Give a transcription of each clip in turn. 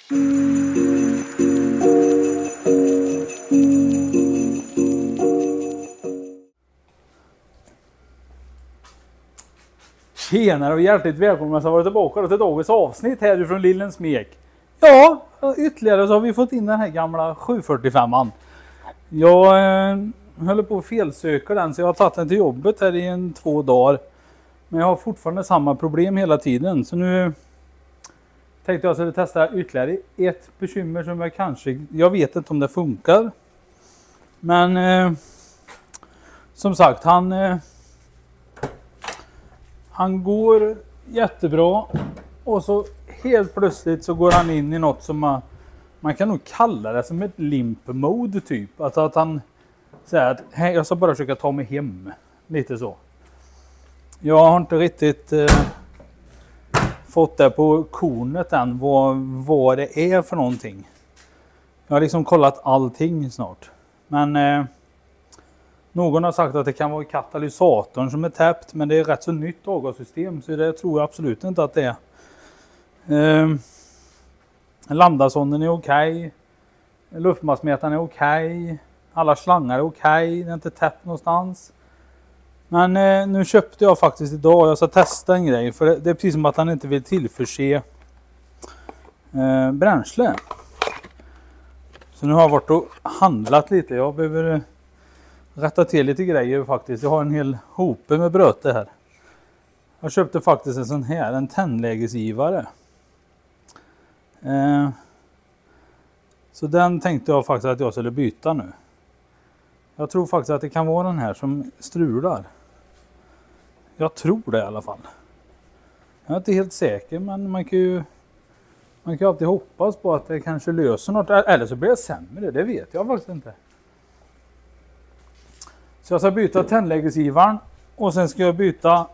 Tjenare och hjärtligt välkomna att vara tillbaka till dagens avsnitt här från Lillen Smek. Ja, ytterligare så har vi fått in den här gamla 745an. Jag höll på att felsöka den så jag har tagit den till jobbet här i 2 dagar. Men jag har fortfarande samma problem hela tiden. Så nu tänkte jag att testa ytterligare ett bekymmer som jag vet inte om det funkar. Men som sagt, han går jättebra och så helt plötsligt så går han in i något som man kan nog kalla det som ett limp mode typ. Alltså att han säger att hej, jag ska bara försöka ta mig hem. Lite så. Jag har inte riktigt fått det på kornet än vad det är för någonting. Jag har liksom kollat allting snart. Men någon har sagt att det kan vara katalysatorn som är täppt, men det är rätt så nytt avgassystem så det tror jag absolut inte att det är. Lambdasonden är okej. Luftmassmätaren är okej. Alla slangar är okej. Det är inte täppt någonstans. Men nu köpte jag faktiskt idag, jag ska testa en grej. För det är precis som att han inte vill tillförse bränsle. Så nu har jag varit och handlat lite. Jag behöver rätta till lite grejer faktiskt. Jag har en hel hope med bröte här. Jag köpte faktiskt en sån här, en tändlägesgivare. Så den tänkte jag faktiskt att jag skulle byta nu. Jag tror faktiskt att det kan vara den här som strular. Jag tror det i alla fall. Jag är inte helt säker, men man kan ju alltid hoppas på att det kanske löser något. Eller så blir det sämre, det vet jag faktiskt inte. Så jag ska byta tändlägesgivaren och sen ska jag byta,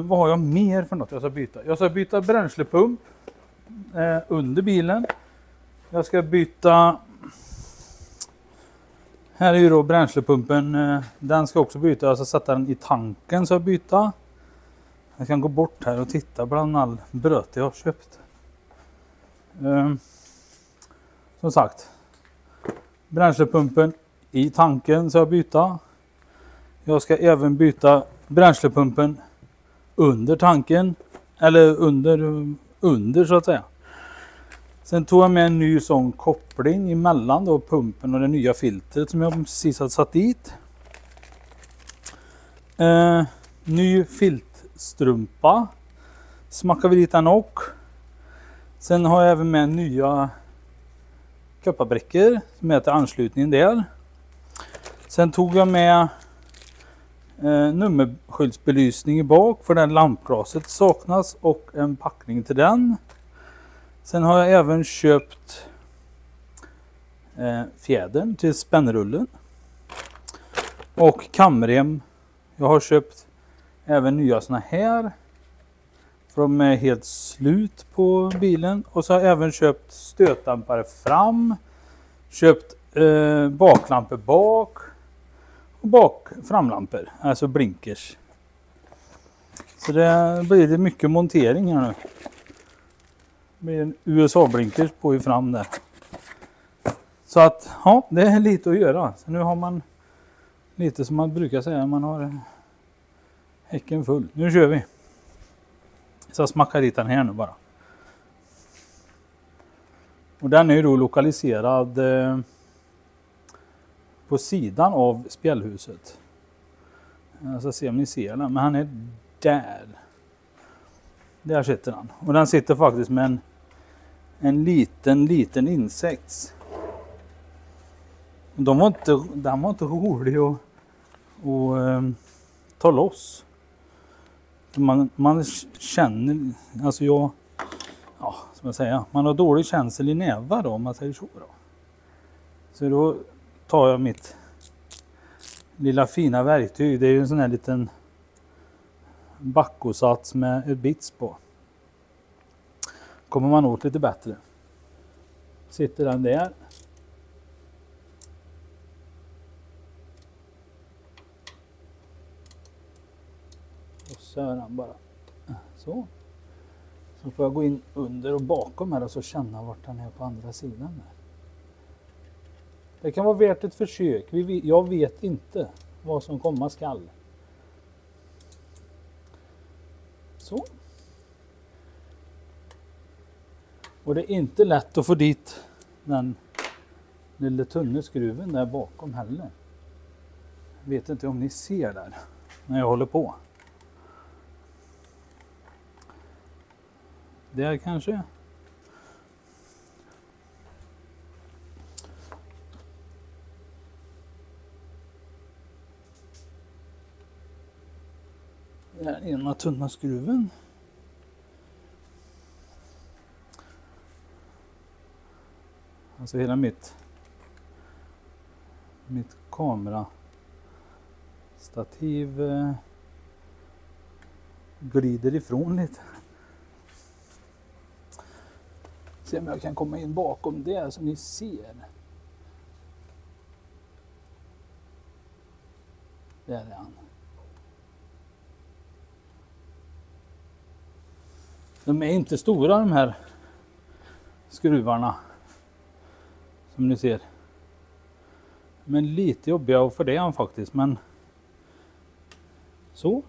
vad har jag mer för något jag ska byta? Jag ska byta bränslepump under bilen. Jag ska byta, här är ju då bränslepumpen, den ska också byta. Jag ska sätta den i tanken så jag byta. Jag kan gå bort här och titta bland all bröt jag har köpt. Som sagt, bränslepumpen i tanken så jag byta. Jag ska även byta bränslepumpen under tanken. Eller under så att säga. Sen tog jag med en ny sån koppling emellan då pumpen och det nya filtret som jag precis har satt dit. Ny filtstrumpa. Smackar vi dit den och. Sen har jag även med nya kopparbrickor som är till anslutningen där. Sen tog jag med nummerskyltsbelysning i bak för den lampglaset saknas och en packning till den. Sen har jag även köpt fjädern till spännrullen och kamrem. Jag har köpt även nya såna här för de är helt slut på bilen. Och så har jag även köpt stötdämpare fram, köpt baklampor bak och framlampor, alltså blinkers. Så det blir mycket montering här nu. Det blir en USA-blinkers på i fram där. Så att ja, det är lite att göra. Så nu har man lite som man brukar säga, man har häcken full. Nu kör vi. Så jag smackar dit den här nu bara. Och den är ju då lokaliserad på sidan av spjällhuset. Jag ska se om ni ser den, men han är där. Där sitter han. Och den sitter faktiskt med en liten insekt. Den var inte rolig att ta loss. Man känner, alltså som jag säger, man har dålig känsel i nävar då, om man säger så då. Så då tar jag mitt lilla fina verktyg. Det är ju en sån här liten backosats med ett bits på. Kommer man åt lite bättre. Sitter den där. Och så är den bara så. Så får jag gå in under och bakom här och så känna vart den är på andra sidan där. Det kan vara värt ett försök. Jag vet inte vad som komma skall. Så. Och det är inte lätt att få dit den lilla tunna skruven där bakom heller. Jag vet inte om ni ser där när jag håller på. Där kanske. Där ena tunna skruven. Alltså hela mitt kamerastativ glider ifrån lite. Se om jag kan komma in bakom det som ni ser. Där är han. De är inte stora de här skruvarna. Som ni ser. Men lite jobbiga att få det faktiskt. Men så.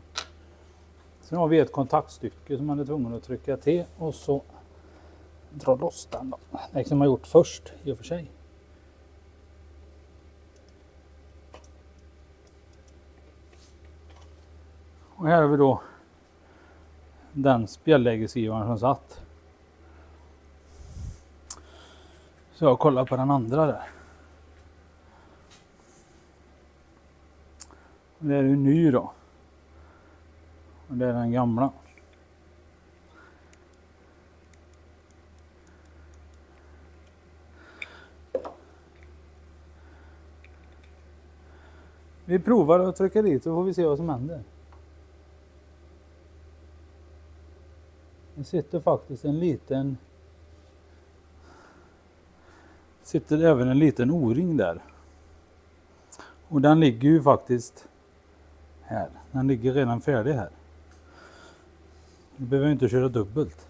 Sen har vi ett kontaktstycke som man är tvungen att trycka till. Och så dra loss den då. Det som man har gjort först i och för sig. Och här har vi då den spjällägesgivaren som satt. Så jag kollar på den andra där. Det är ju ny då. Och det är den gamla. Vi provar att trycka dit så får vi se vad som händer. Det sitter faktiskt sitter även en liten O-ring där. Och den ligger ju faktiskt här. Den ligger redan färdig här. Vi behöver inte köra dubbelt.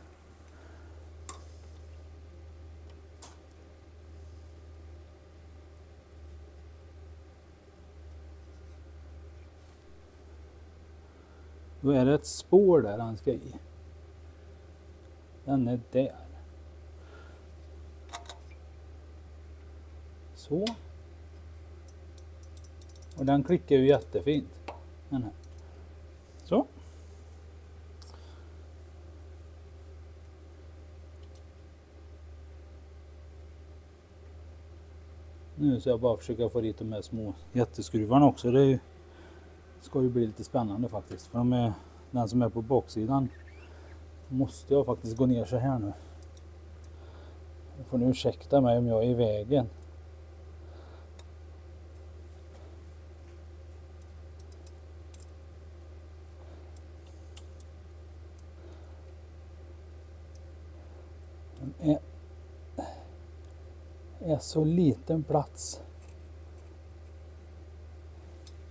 Då är det ett spår där han ska i. Den är där. Så. Och den klickar ju jättefint. Den här. Så. Nu ska jag bara försöka få dit de här små jätteskruvarna också. Det ska ju bli lite spännande faktiskt. För den som är på baksidan måste jag faktiskt gå ner så här nu. Jag får nu ursäkta mig om jag är i vägen. Det är så liten plats.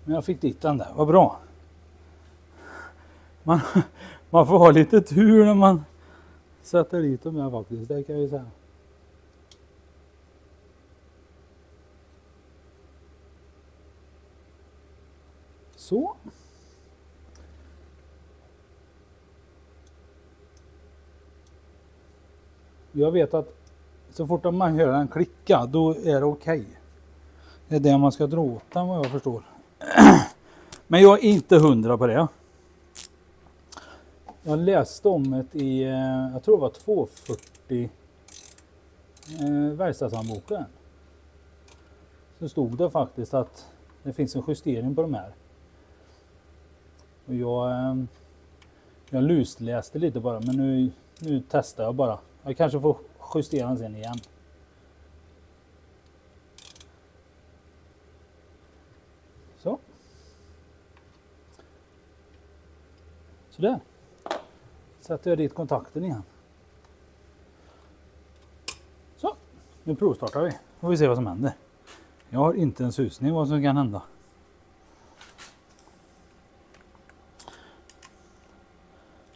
Men jag fick dit den där, vad bra. Man får ha lite tur när man sätter dit dem här faktiskt, det kan jag ju säga. Så. Jag vet att så fort man hör den klicka, då är det okej. Det är det man ska dra åt den, vad jag förstår. Men jag är inte 100 på det. Jag läste om det i, jag tror det var 240 verkstadshandboken. Så stod det faktiskt att det finns en justering på de här. Och jag lusläste lite bara, men nu testar jag bara. Jag kanske får justera den sen igen. Så. Så där. Sätter jag dit kontakten igen. Så. Nu provstartar vi. Får vi se vad som händer. Jag har inte en susning vad som kan hända.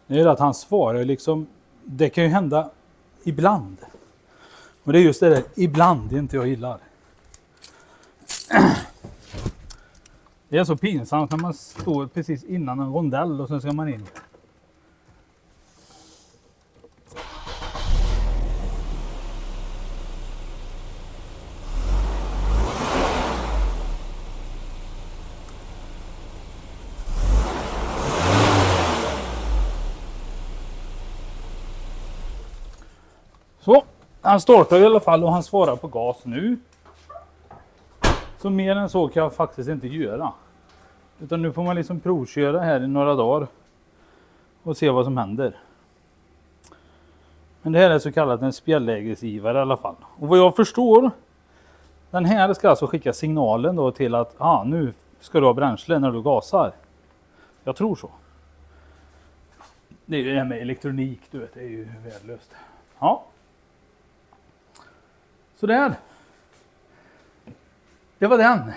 Det är att han svarar liksom det kan ju hända ibland. Och det är just det där, ibland det inte jag gillar. Det är så pinsamt när man står precis innan en rondell och sen ska man in. Så, han startar i alla fall och han svarar på gas nu. Så mer än så kan jag faktiskt inte göra. Utan nu får man liksom provköra här i några dagar. Och se vad som händer. Men det här är så kallat en spjällägesgivare i alla fall. Och vad jag förstår. Den här ska alltså skicka signalen då till att nu ska du ha bränsle när du gasar. Jag tror så. Det är ju det här med elektronik, du vet, det är ju värdelöst. Ja. Så där. Det var den.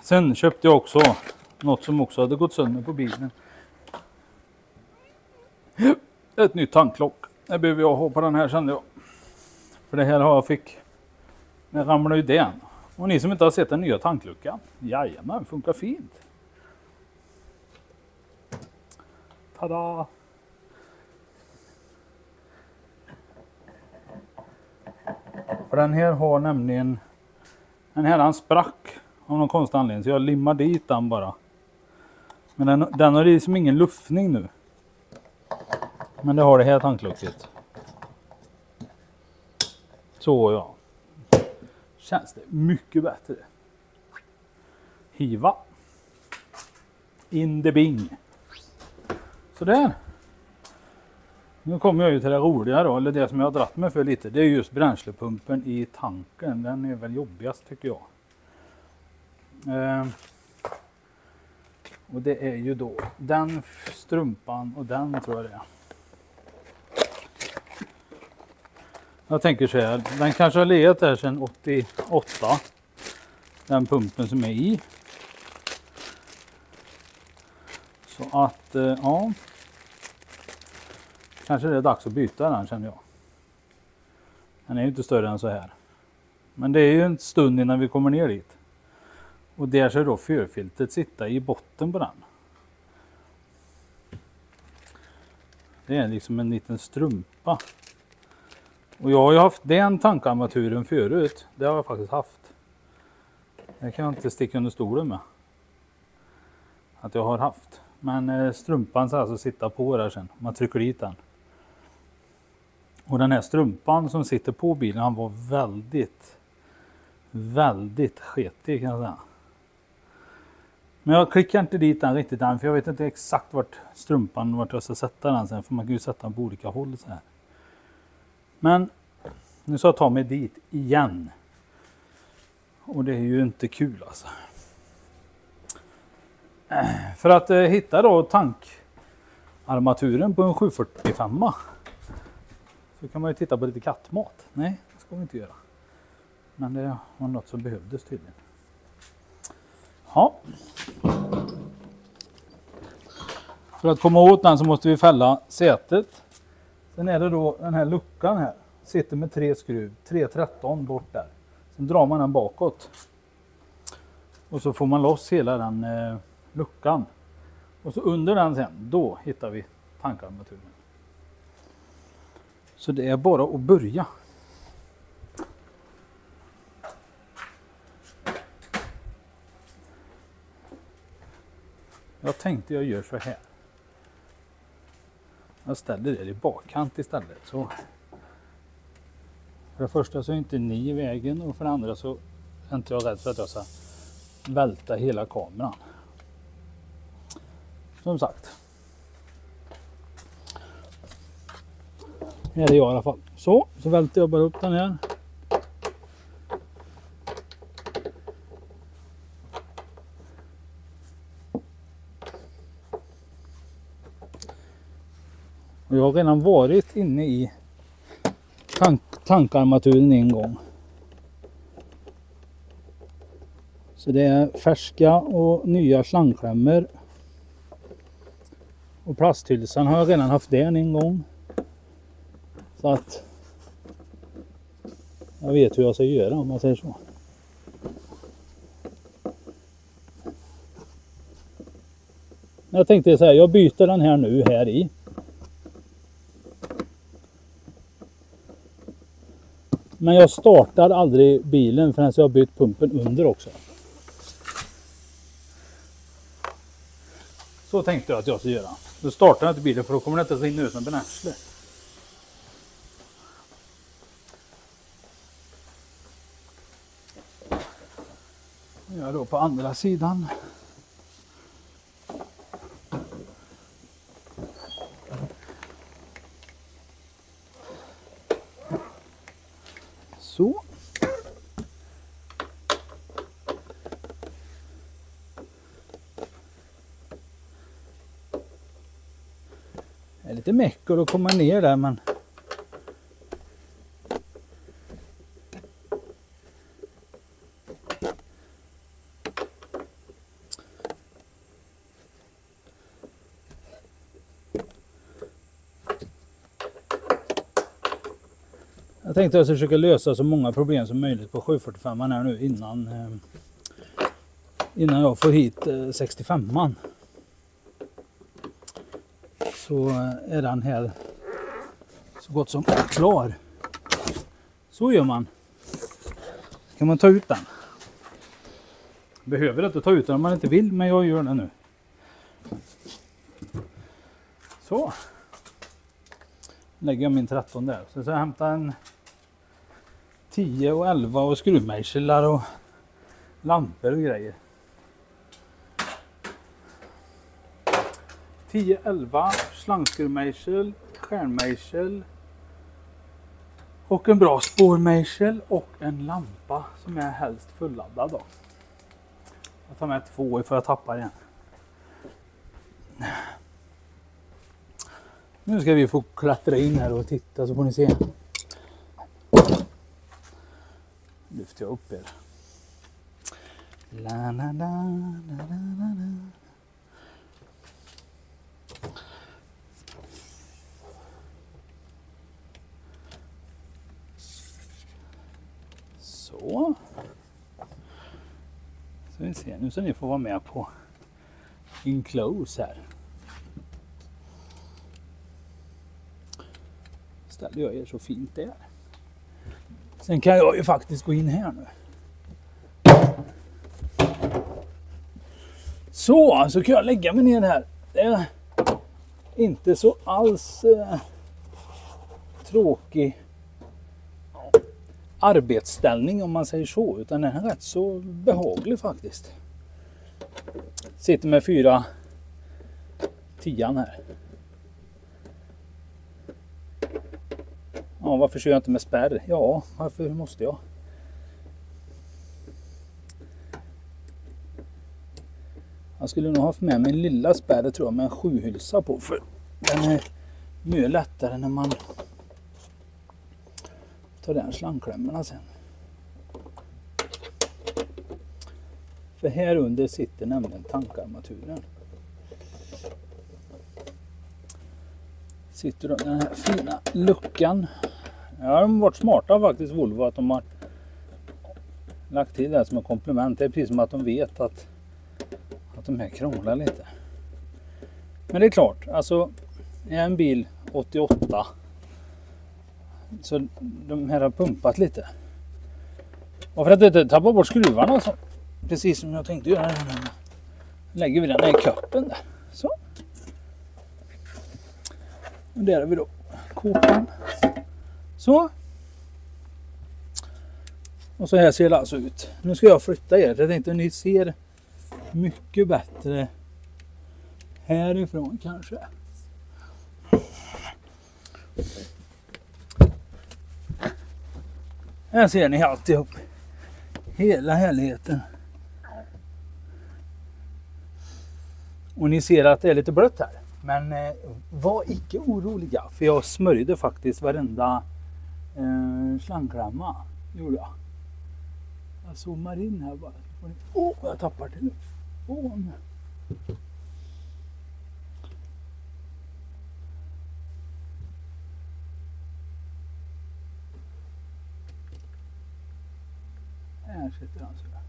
Sen köpte jag också något som också hade gått sönder på bilen. Ett nytt tanklock. Det behöver jag ha på den här, kände jag. För det här har jag fick. Det ramlar ju den. Och ni som inte har sett den nya tankluckan. Jajamän, funkar fint. Tada! För den här har nämligen. Den här han sprack av någon konstig anledning. Så jag limmar dit den bara. Men den har liksom ingen luftning nu. Men det har det här tanklocket. Så ja. Känns det mycket bättre. Hiva. In the bing. Så där. Nu kommer jag ju till det roliga då. Eller det som jag har dratt mig för lite. Det är just bränslepumpen i tanken. Den är väl jobbigast tycker jag. Och det är ju då den strumpan och den tror jag det är. Jag tänker så här, den kanske har legat där sedan 88. Den pumpen som är i. Så att, ja. Kanske det är dags att byta den känner jag. Den är ju inte större än så här. Men det är ju en stund innan vi kommer ner dit. Och där ska då förfiltret sitta i botten på den. Det är liksom en liten strumpa. Och jag har ju haft den tankarmaturen förut. Det har jag faktiskt haft. Det kan jag inte sticka under stolen med. Att jag har haft. Men strumpan ska alltså sitta på där sen. Man trycker dit den. Och den här strumpan som sitter på bilen, han var väldigt sketig kan jag säga. Men jag klickar inte dit den riktigt än, för jag vet inte exakt vart jag ska sätta den sen, för man kan ju sätta den på olika håll så här. Men nu ska jag ta mig dit igen. Och det är ju inte kul alltså. För att hitta då tankarmaturen på en 745 så kan man ju titta på lite kattmat. Nej, det ska vi inte göra. Men det var något som behövdes tydligen. Ja. För att komma åt den så måste vi fälla sätet. Sen är det då den här luckan här. Sitter med 3 skruv. 313 bort där. Sen drar man den bakåt. Och så får man loss hela den luckan. Och så under den sen, då hittar vi tankarmaturen. Så det är bara att börja. Jag tänkte jag gör så här. Jag ställer det i bakkant istället. Så. För det första så är inte ni i vägen och för det andra så är inte jag rädd för att jag ska välta hela kameran. Som sagt. Här är jag i alla fall. Så välter jag bara upp den här. Och jag har redan varit inne i tankarmaturen en gång. Så det är färska och nya slangklämmor. Och plasthylsan har jag redan haft den en gång. Så att jag vet hur jag ska göra om man säger så. Jag tänkte så här, jag byter den här nu här i. Men jag startar aldrig bilen förrän jag har bytt pumpen under också. Så tänkte jag att jag skulle göra. Då startar jag inte bilen för då kommer det inte rinna ut med bränsle. Jag är då på andra sidan. Så. Det är lite mäckor att komma ner där, men jag tänkte att jag ska försöka lösa så många problem som möjligt på 745 här nu innan jag får hit 65an. Så är den här så gott som klar. Så gör man. Kan man ta ut den. Behöver inte ta ut den om man inte vill, men jag gör det nu. Så. Lägger jag min 13 där. Så jag hämtar en 10 och 11 och skruvmejslar och lampor och grejer. 10, 11, slangskruvmejsel, stjärnmejsel och en bra spårmejsel och en lampa som är helst fulladdad då. Jag tar med 2 för att tappa igen. Nu ska vi få klättra in här och titta så får ni se. Lyfter jag upp er. La, la, la, la, la, la. Så. Så vi ser, nu ska ni få vara med på in close här. Ställer jag er så fint där. Sen kan jag ju faktiskt gå in här nu. Så kan jag lägga mig ner här. Det är inte så alls tråkig arbetsställning om man säger så, utan den är rätt så behaglig faktiskt. Sitter med 4 10an här. Ja, varför kör jag inte med spärr? Ja, varför måste jag? Jag skulle nog haft med min lilla spärr, tror jag, med en 7-hylsa på, för den är mycket lättare när man tar den slangklämmorna sen. För här under sitter nämligen tankarmaturen. Sitter då den här fina luckan. Ja, de har varit smarta faktiskt, Volvo, att de har lagt till det här som en komplement. Det är precis som att de vet att de här krånglar lite. Men det är klart, alltså är en bil 88 så de här har pumpat lite. Och för att inte tappa bort skruvarna, så, precis som jag tänkte göra, lägger vi den här i kappen där. Så. Och där har vi då kopan. Så. Och så här ser det alltså ut. Nu ska jag flytta er. Jag tänkte att ni ser mycket bättre härifrån kanske. Här ser ni alltihop. Hela härligheten. Och ni ser att det är lite blött här. Men var icke oroliga. För jag smörjde faktiskt varenda slangklämma. Gjorde jag. Jag zoomar in här bara. Åh, jag tappar det nu. Åh, nej. Här sitter han så där.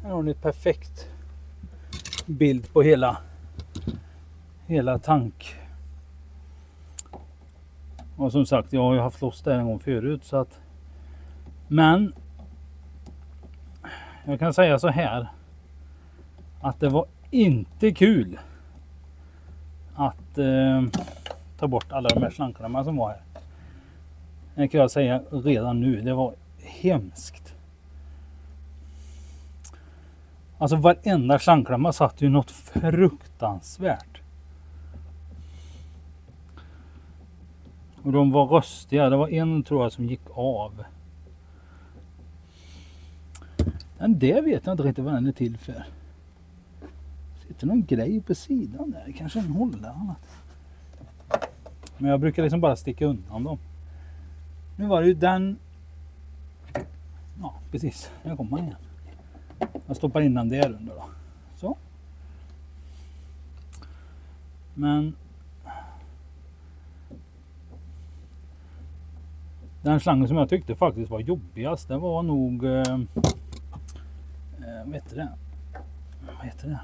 Här har ni ett perfekt bild på hela tank. Och som sagt, jag har ju haft loss det en gång förut så att, men jag kan säga så här att det var inte kul att ta bort alla de här slankarna som var här. Det kan jag säga redan nu, det var hemskt. Alltså varenda slanklamma satt ju något fruktansvärt. Och de var röstiga. Det var en tror jag som gick av. Men det vet jag inte riktigt vad den är till för. Sitter någon grej på sidan där. Kanske en hållare annat. Men jag brukar liksom bara sticka undan dem. Nu var det ju den. Ja precis. Här kommer man igen. Jag stoppar in den där under då. Så. Men den slangen som jag tyckte faktiskt var jobbigast, det var nog vad heter det?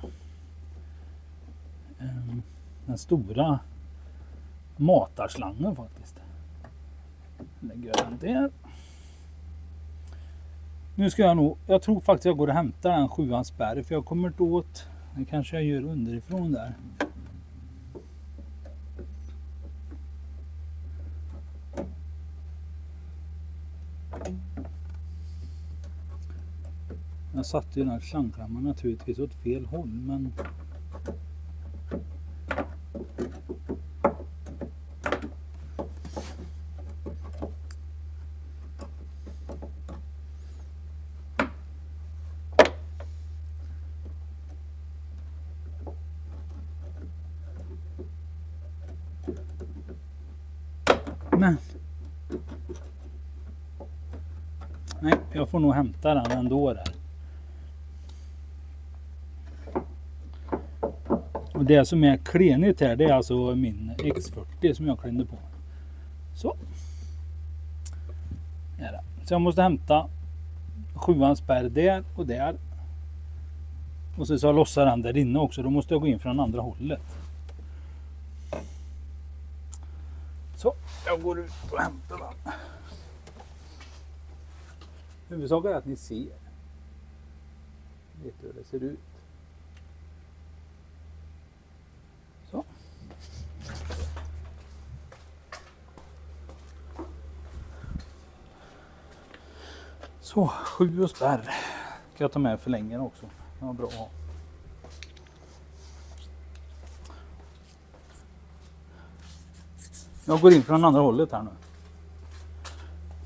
Den stora matarslangen faktiskt. Lägger jag den där. Nu ska jag tror faktiskt jag går och hämtar den 7:an spärr för jag kommer inte åt. Det kanske jag gör underifrån där. Jag satte ju den här slangklamman naturligtvis åt fel håll, men nej, jag får nog hämta den ändå där. Och det som är klenigt här, det är alltså min X40 som jag klämde på. Så. Så jag måste hämta 7:an spärr där och där. Och så lossar den där inne också. Då måste jag gå in från andra hållet. Så, jag går ut och hämtar den. Huvudsaken är att ni ser. Vet du hur det ser ut? Så. Så, 7 och spärr. Kan jag ta med förlängaren också. Det var bra att ha. Jag går in från andra hållet här nu.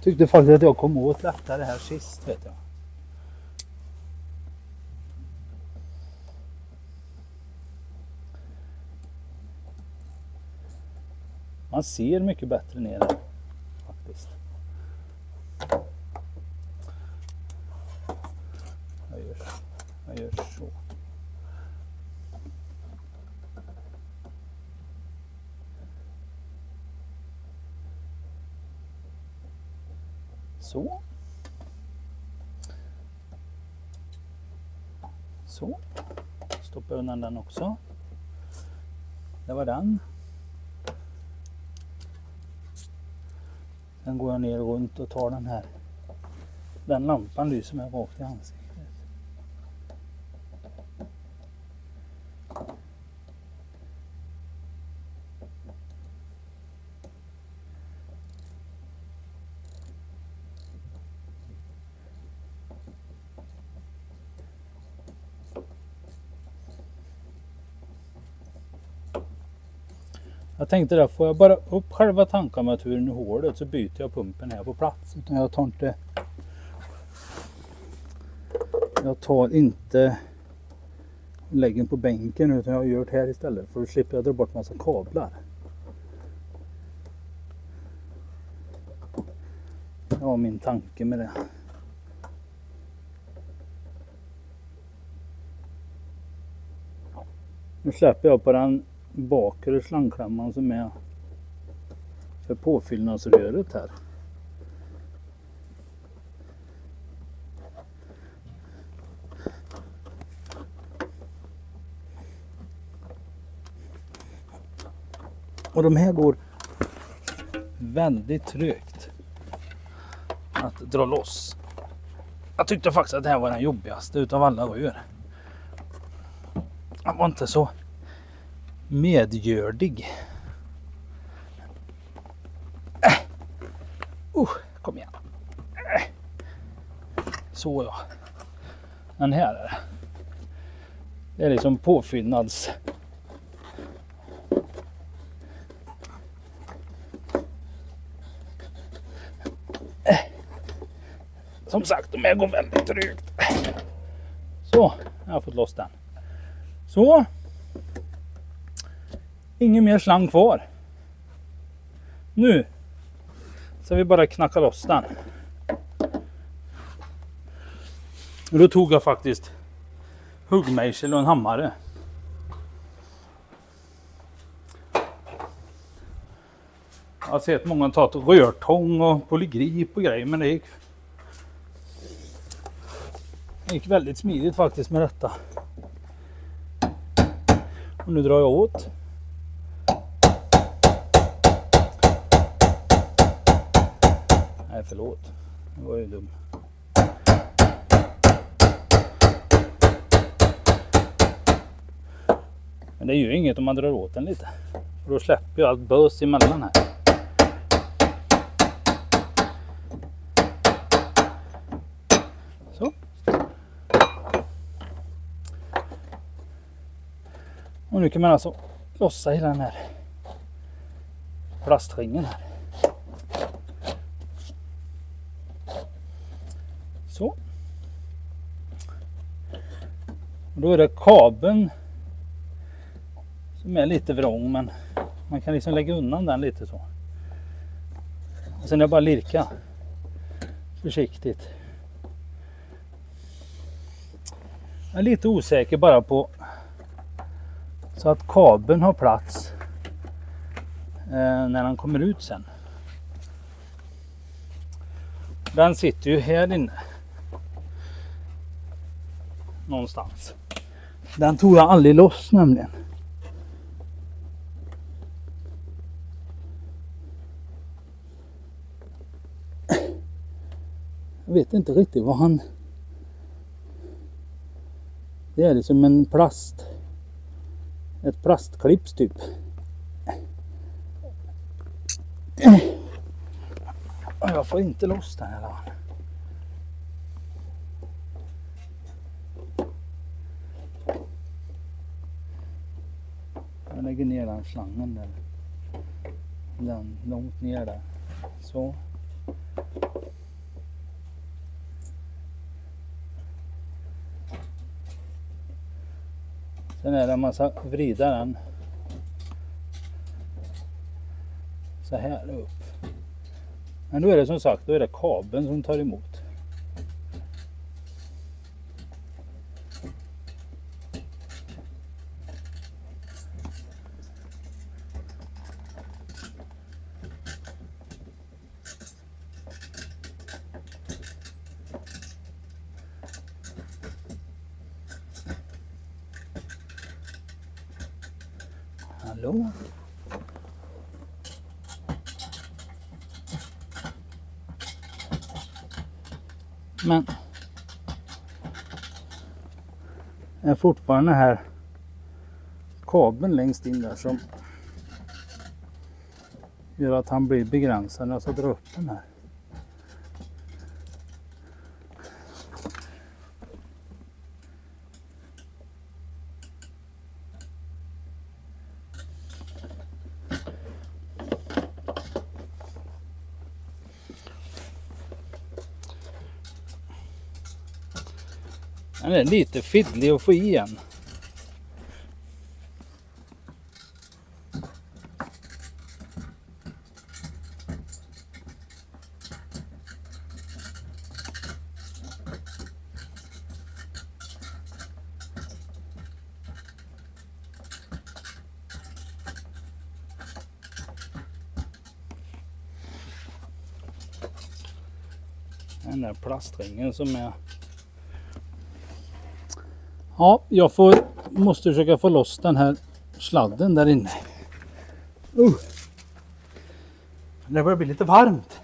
Tyckte faktiskt att jag kom åt lättare här sist, vet jag. Man ser mycket bättre ner här, faktiskt. Jag gör så. Så. Så. Stoppar undan den också. Det var den. Sen går jag ner runt och tar den här. Den lampan lyser mig rakt i ansiktet. Jag tänkte där, får jag bara upp själva tankarmaturen i hålet så byter jag pumpen här på plats. Utan jag tar inte läggen på bänken utan jag gör det här istället. För då slipper jag dra bort massa kablar. Det var min tanke med det. Nu släpper jag på den bakre slangklamman som är för påfyllnadsröret här. Och de här går väldigt trögt att dra loss. Jag tyckte faktiskt att det här var den jobbigaste utav alla rör. Jag var inte så medgörlig. Kom igen. Så ja. Den här är det. Det är liksom påfyllnads. Som sagt, de här går väldigt trögt. Så, jag har fått loss den. Så. Ingen mer slang kvar. Nu så vi bara knacka loss den. Och då tog jag faktiskt huggmejsel och en hammare. Jag har sett många ta till rörtång och polygrip och grejer, men det gick väldigt smidigt faktiskt med detta. Och nu drar jag åt. Nej, förlåt. Det var ju dum. Men det är ju inget om man drar åt den lite. För då släpper jag allt bös emellan här. Så. Och nu kan man alltså lossa hela den här plastringen här. Så. Och då är det kabeln som är lite vrång, men man kan liksom lägga undan den lite så. Och sen är det bara lirka försiktigt. Jag är lite osäker bara på så att kabeln har plats när den kommer ut sen. Den sitter ju här inne någonstans. Den tog jag aldrig loss nämligen. Jag vet inte riktigt vad han... Det är liksom en plast. Ett plastklips typ. Jag får inte loss den här. Jag lägger ner den slangen där. Den långt ner där. Så. Sen är det en massa vrida den så här upp. Men då är det som sagt, då är det kabeln som tar emot. Hallå? Men är fortfarande här kabeln längst in där som gör att han blir begränsad när jag ska dra upp den här. Den är lite fiddlig att få igen. Den där plastringen som är... Ja, jag måste försöka få loss den här sladden där inne. Det börjar bli lite varmt.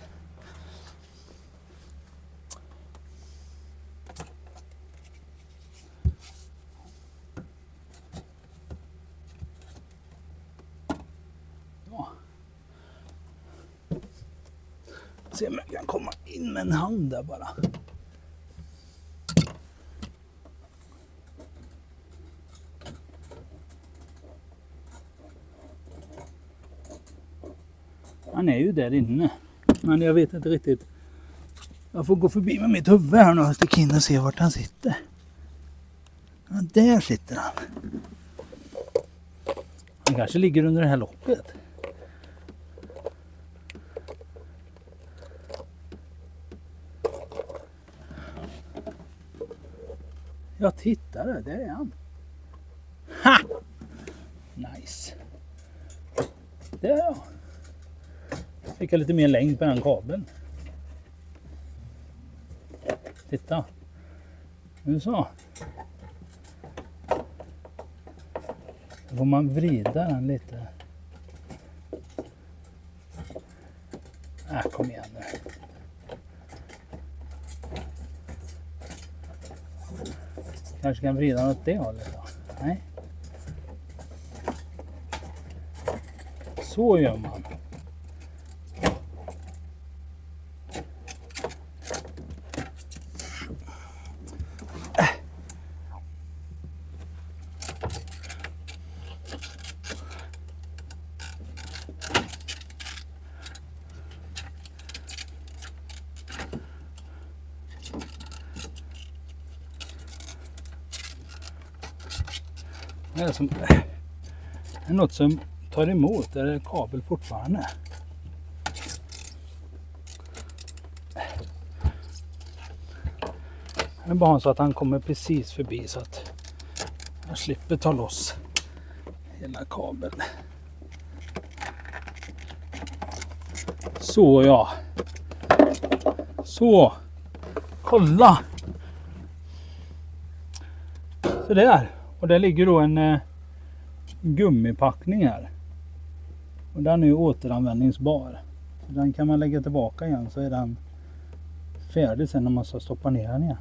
Ja. Se om jag kan komma in med en hand där bara. Han är ju där inne. Men jag vet inte riktigt. Jag får gå förbi med mitt huvud här nu och sticka in och se vart han sitter. Ja, där sitter han. Han kanske ligger under det här locket. Jag tittar där är han. Ha! Nice. Där ja. Fick jag lite mer längd på den kabeln. Titta. Nu så. Då får man vrida den lite. Kom igen nu. Kanske kan vrida den åt det hållet då. Nej. Så gör man. Det är något som tar emot, är det kabel fortfarande? Det är bara så att han kommer precis förbi så att jag slipper ta loss hela kabeln. Så ja. Så. Kolla. Så där. Och där ligger då en gummipackning här. Och den är ju återanvändningsbar. Så den kan man lägga tillbaka igen så är den färdig sen när man ska stoppa ner den igen.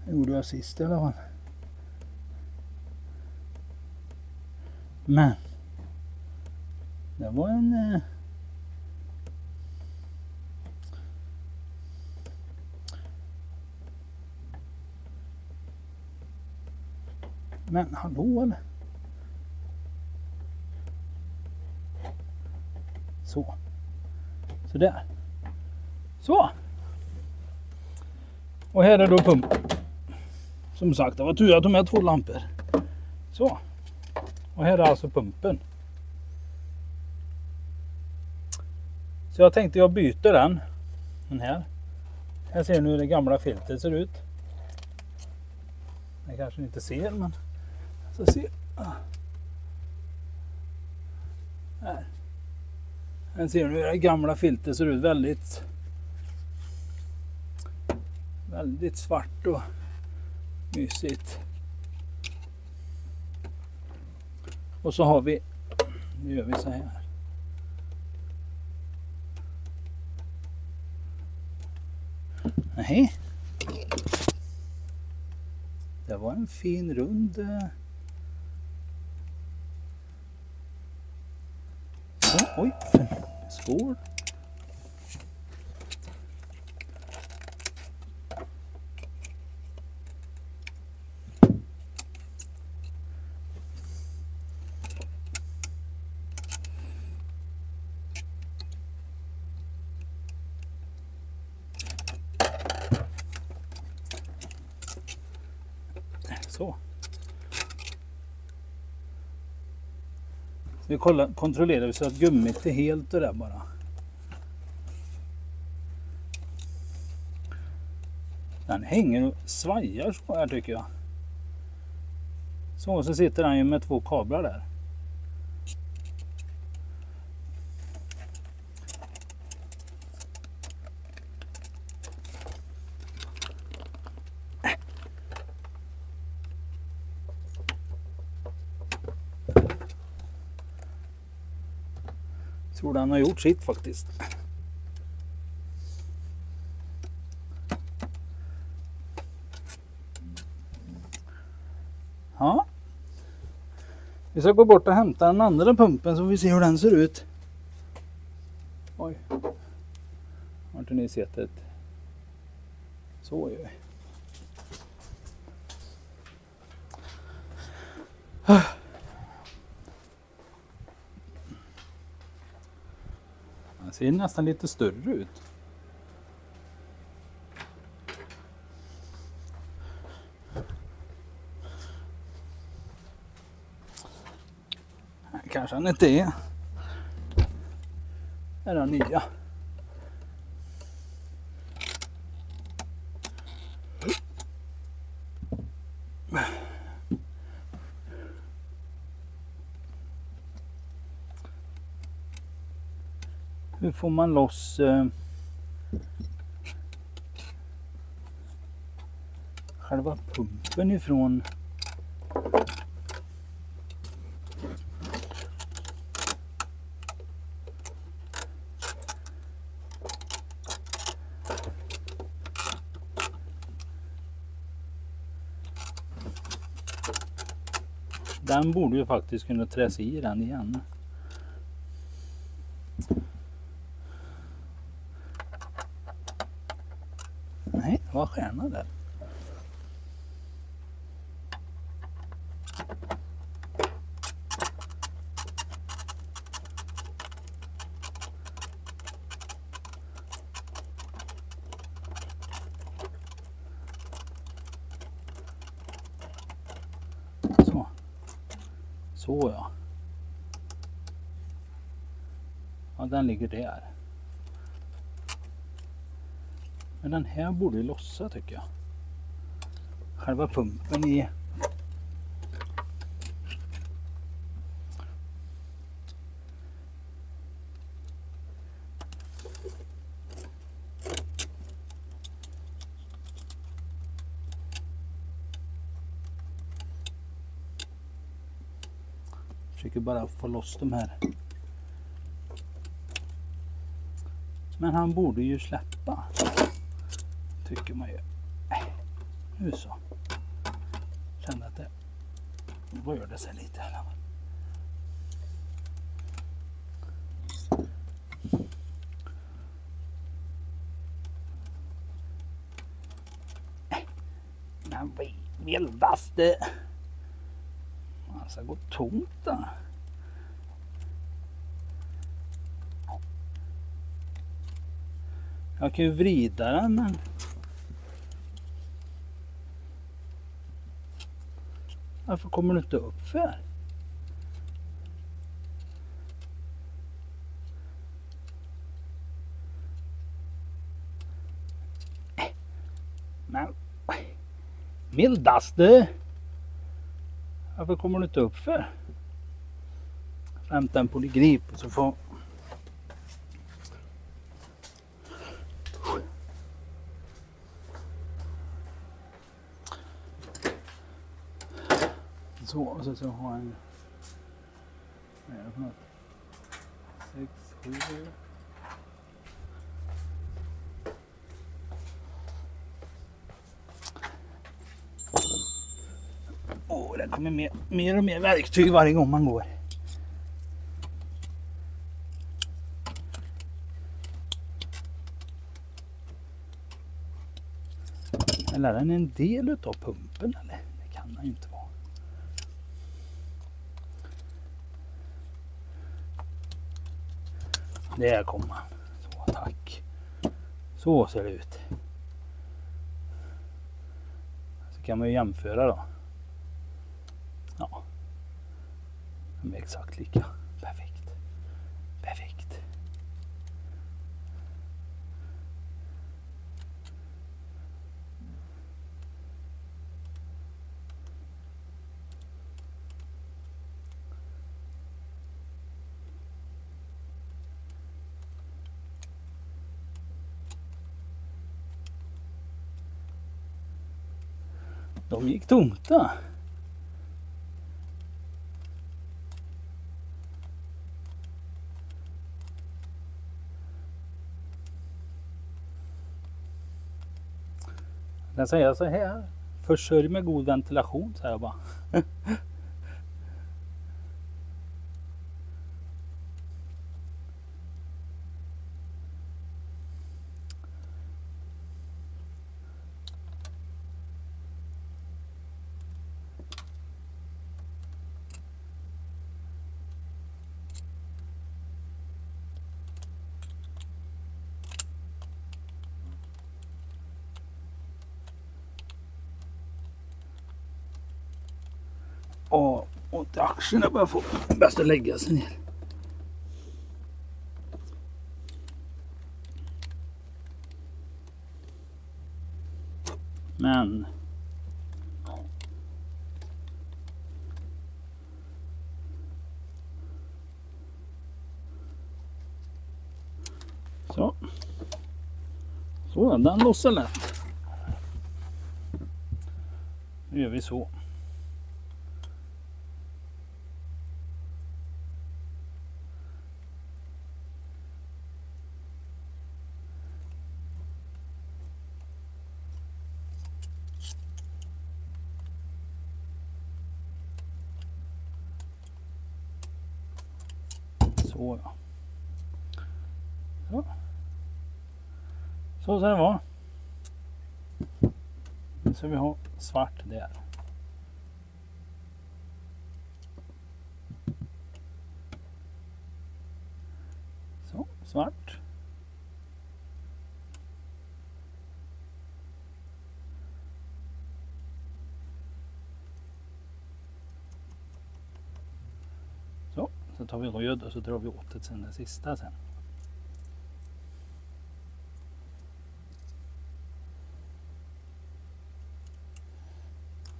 Det gjorde jag sist i alla fall. Men det var en men hallå eller? Så. Så där. Så. Och här är då pumpen. Som sagt, det var tur att jag tog med 2 lampor. Så. Och här är alltså pumpen. Så jag tänkte jag byter den. Den här. Här ser ni hur det gamla filtret ser ut. Jag kanske inte ser, men så ser. Här. Här ser ni hur det gamla filtret ser ut. Väldigt svart och mysigt. Och så har vi, nu gör vi så här. Nej. Det var en fin rund. Oj, skål. Så. Vi kontrollerar så att gummit är helt och där bara. Den hänger och svajar så här tycker jag. Så sitter den ju med 2 kablar där. Tror han har gjort sitt faktiskt. Ja. Vi ska gå bort och hämta den andra pumpen så vi ser hur den ser ut. Oj. Har inte ni sett det? Så gör vi. Den ser nästan lite större ut. Kanske han inte är. Är den nya. Hur får man loss själva pumpen ifrån? Den borde ju faktiskt kunna träs i den igen. Nej, det var stjärna där. Så ja. Ja, den ligger där. Men den här borde ju lossa tycker jag. Själva pumpen i. Försöker bara få loss de här. Men han borde ju släppa. Tycker man ju. Nu så. Kände att det rörde sig lite här. Men vad vildaste. Man ska gå tomt då. Jag kan ju vrida den men varför kommer du inte upp för? Men mildaste. Varför kommer du inte upp för? Hämta en polygrip så får så och så har jag en. Vad är det för något? 6, 7. Det kommer mer och mer verktyg varje gång man går. Eller är den en del utav pumpen eller? Det kan den ju inte vara. Där kommer han. Så, tack. Så ser det ut. Så kan man ju jämföra då. Ja. De är exakt lika. Perfekt. Perfekt. De gick tomta. Jag säger så här. Försörj med god ventilation, säger jag bara. Och ont i axlarna börjar få. Bäst att lägga sig ner. Men så. Så, den lossar lätt. Nu gör vi så. Så ja. Så ska det vara. Så vi har svart där. Så, svart. Så tar vi röd och så drar vi åt det sen det sista sen.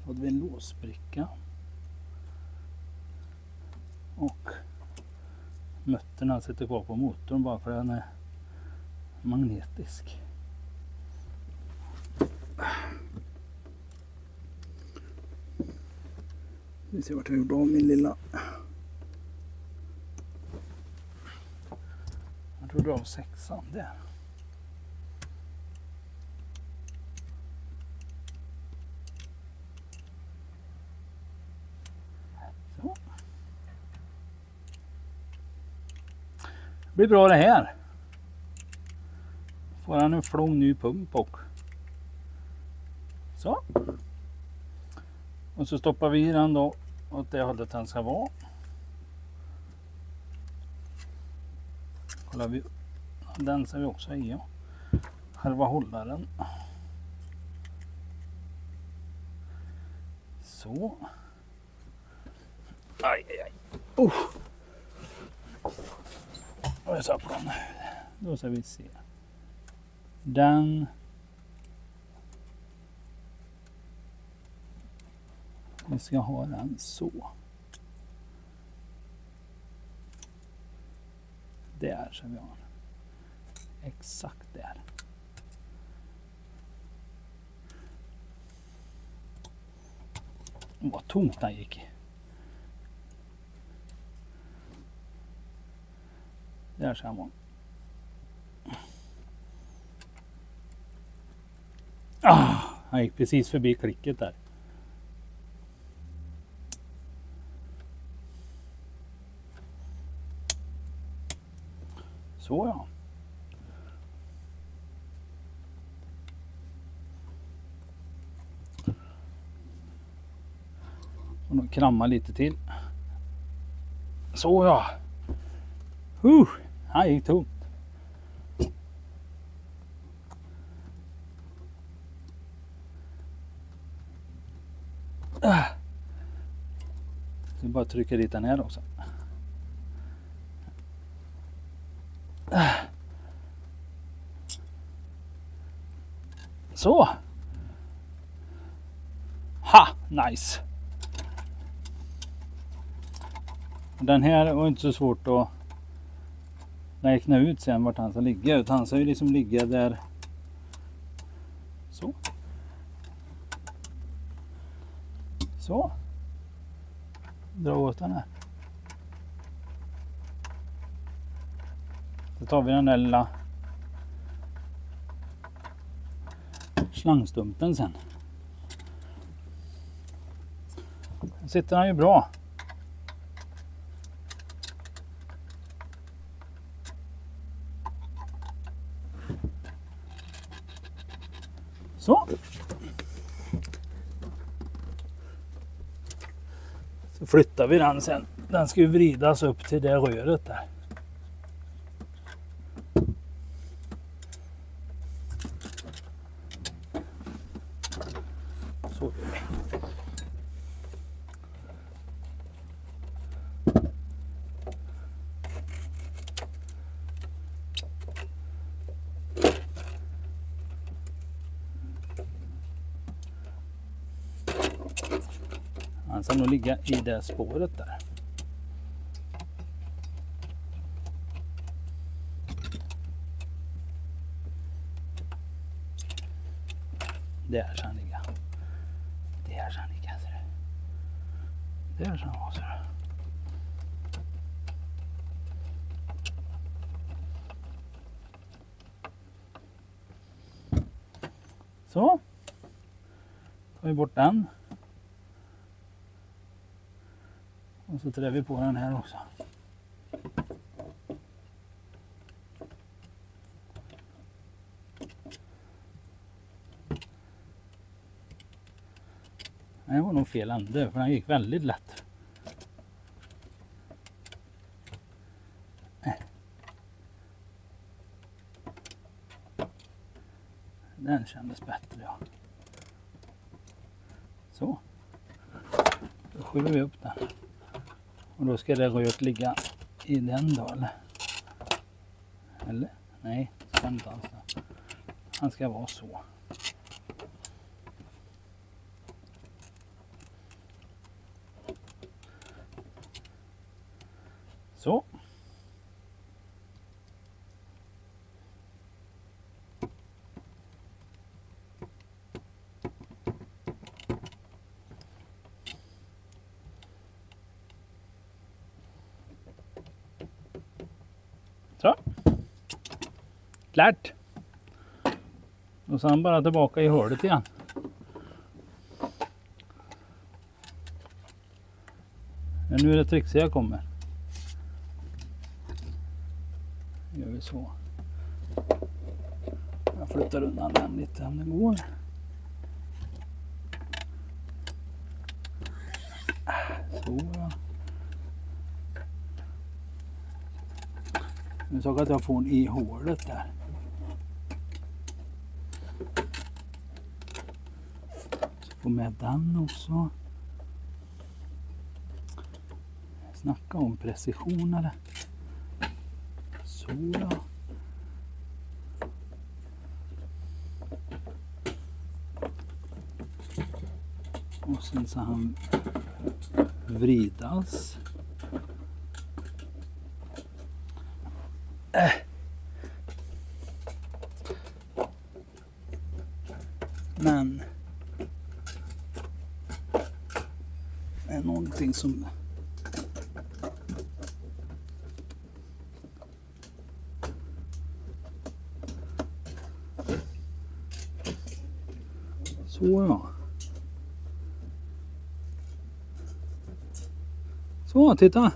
Så hade vi en låsbricka. Och mötterna sitter kvar på motorn bara för att den är magnetisk. Vi ser vart jag gjorde av min lilla. Jag tror du av 6an där. Så. Det blir bra det här. Får han en flång ny pump och så. Och så stoppar vi i den då åt det hållet den ska vara. Kollar vi, den ser vi också i, ja. Själva hållaren. Så. Aj, aj, aj. Och jag sa på den. Då ska vi se. Den. Vi ska ha den så. Där så vi har den. Exakt där. Vad tomt den gick. Där ser man. Han gick precis förbi klicket där. Så ja. Och då kramma lite till. Så ja. Han gick tomt. Så bara trycka dit den här också. Så. Ha, nice. Den här var inte så svårt att räkna ut sen vart han ska ligga, utan han ska ju liksom ligga där. Så. Så. Dra åt den här. Så tar vi den där lilla slangstumpen sen. Nu sitter han ju bra. Så. Så flyttar vi den sen. Den ska ju vridas upp till det röret där. Så gör vi. Han ska nog ligga i det spåret där. Där ska han ligga. Där ska han ligga. Där ska han vara så. Så. Tar vi bort den. Och så trär vi på den här också. Det var nog fel ände för den gick väldigt lätt. Den kändes bättre, ja. Så. Då skyller vi upp den. Och då ska det röret ligga i den då, eller? Eller? Nej, det ska inte alls det. Han ska vara så. Så. Så. Klart. Och sen bara tillbaka i hålet igen. Men nu är det trixiga jag kommer. Gör vi så. Jag flyttar undan den lite om det går. Så ja. Nu såg att jag får den i hålet där. Så får med den också. Snacka om precision eller. Så ja. Och sen så han vridas. Men det är någonting som så ja. Så, titta.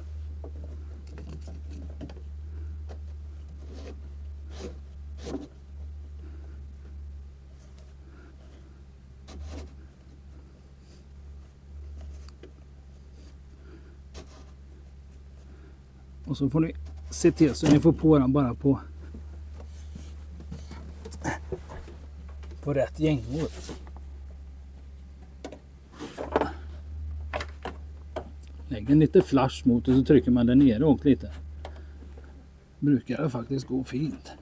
Och så får ni se till så ni får på den bara på rätt gängor. Lägg den lite flash mot och så trycker man den nere och lite. Brukar det faktiskt gå fint.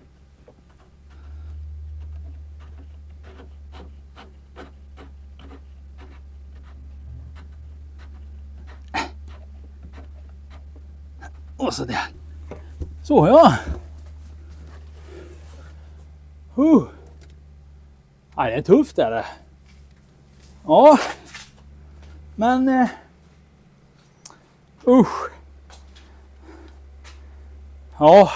Och så där. Så ja. Ja, det är tufft är det. Ja. Men ja.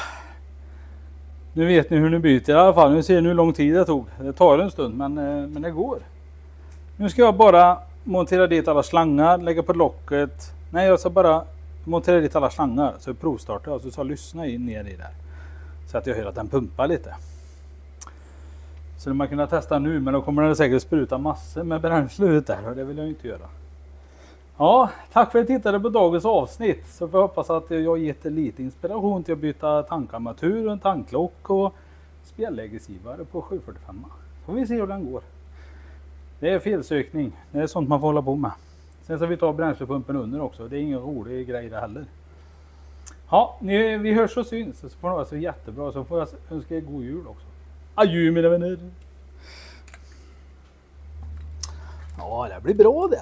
Nu vet ni hur ni byter i alla fall. Nu ser ni hur lång tid det tog. Det tar en stund men det går. Nu ska jag bara montera dit alla slangar, lägga på locket. Nej, jag ska bara montera dit alla slangar. Så provstartar jag, så ska jag lyssna in ner i där. Så att jag hör att den pumpar lite. Så man kunna testa nu, men då kommer den säkert spruta massor med bränsle ut där. Och det vill jag inte göra. Ja, tack för att ni tittade på dagens avsnitt. Så får jag hoppas att jag har gett lite inspiration till att byta tankarmatur, en tanklock och spjällägesgivare på 745. Så får vi se hur den går. Det är felsökning. Det är sånt man får hålla på med. Sen ska vi ta bränslepumpen under också. Det är ingen rolig grej det heller. Ja, vi hörs och syns. Så får det vara så jättebra. Så får jag önska er god jul också. Adjö mina vänner. Ja, det blir bra det.